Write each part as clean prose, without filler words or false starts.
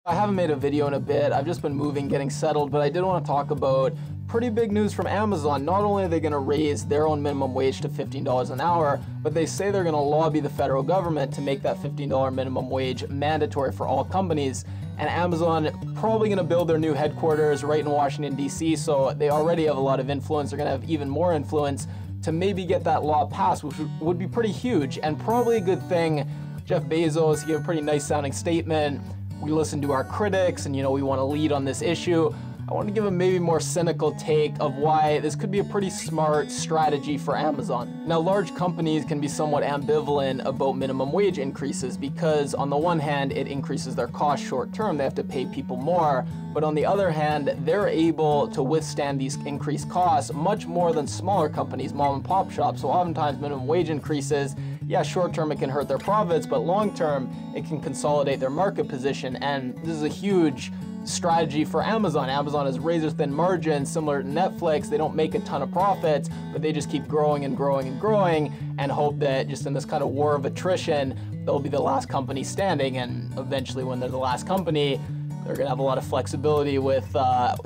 I haven't made a video in a bit. I've just been moving, getting settled, but I did want to talk about pretty big news from Amazon. Not only are they going to raise their own minimum wage to $15 an hour, but they say they're going to lobby the federal government to make that $15 minimum wage mandatory for all companies. And Amazon probably going to build their new headquarters right in Washington, D.C., so they already have a lot of influence. They're going to have even more influence to maybe get that law passed, which would be pretty huge and probably a good thing. Jeff Bezos gave a pretty nice sounding statement. We listen to our critics and, we want to lead on this issue. I want to give a maybe more cynical take of why this could be a pretty smart strategy for Amazon. Now, large companies can be somewhat ambivalent about minimum wage increases because on the one hand, it increases their cost short term. They have to pay people more. But on the other hand, they're able to withstand these increased costs much more than smaller companies, mom and pop shops. So oftentimes minimum wage increases, yeah, short term it can hurt their profits, but long term it can consolidate their market position. And this is a huge strategy for Amazon. Amazon has razor thin margins, similar to Netflix. They don't make a ton of profits, but they just keep growing and growing and growing and hope that just in this kind of war of attrition, they'll be the last company standing. And eventually when they're the last company, they're going to have a lot of flexibility with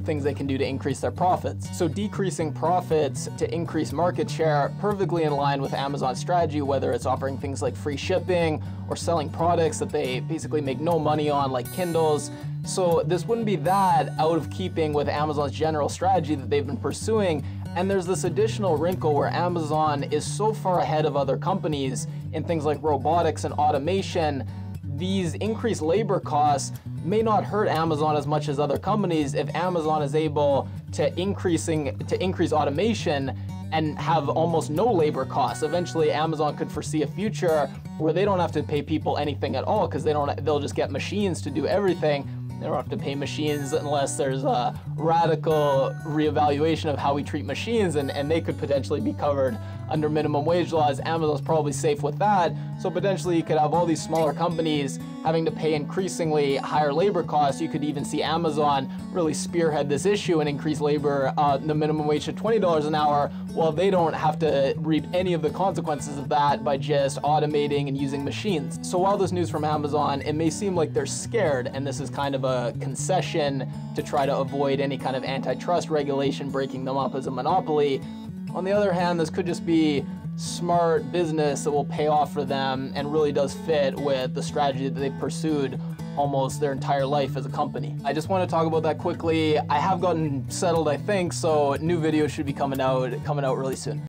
things they can do to increase their profits. So decreasing profits to increase market share, perfectly in line with Amazon's strategy, whether it's offering things like free shipping or selling products that they basically make no money on, like Kindles. So this wouldn't be that out of keeping with Amazon's general strategy that they've been pursuing. And there's this additional wrinkle where Amazon is so far ahead of other companies in things like robotics and automation. These increased labor costs may not hurt Amazon as much as other companies if Amazon is able to increase automation and have almost no labor costs. Eventually, Amazon could foresee a future where they don't have to pay people anything at all because they'll just get machines to do everything. They don't have to pay machines unless there's a radical reevaluation of how we treat machines, and they could potentially be covered under minimum wage laws. Amazon's probably safe with that. So potentially you could have all these smaller companies having to pay increasingly higher labor costs. You could even see Amazon really spearhead this issue and increase the minimum wage to $20 an hour, while they don't have to reap any of the consequences of that by just automating and using machines. So while this news from Amazon, it may seem like they're scared and this is kind of a concession to try to avoid any kind of antitrust regulation breaking them up as a monopoly. On the other hand, this could just be smart business that will pay off for them and really does fit with the strategy that they've pursued almost their entire life as a company. I just want to talk about that quickly. I have gotten settled, I think, so new videos should be coming out really soon.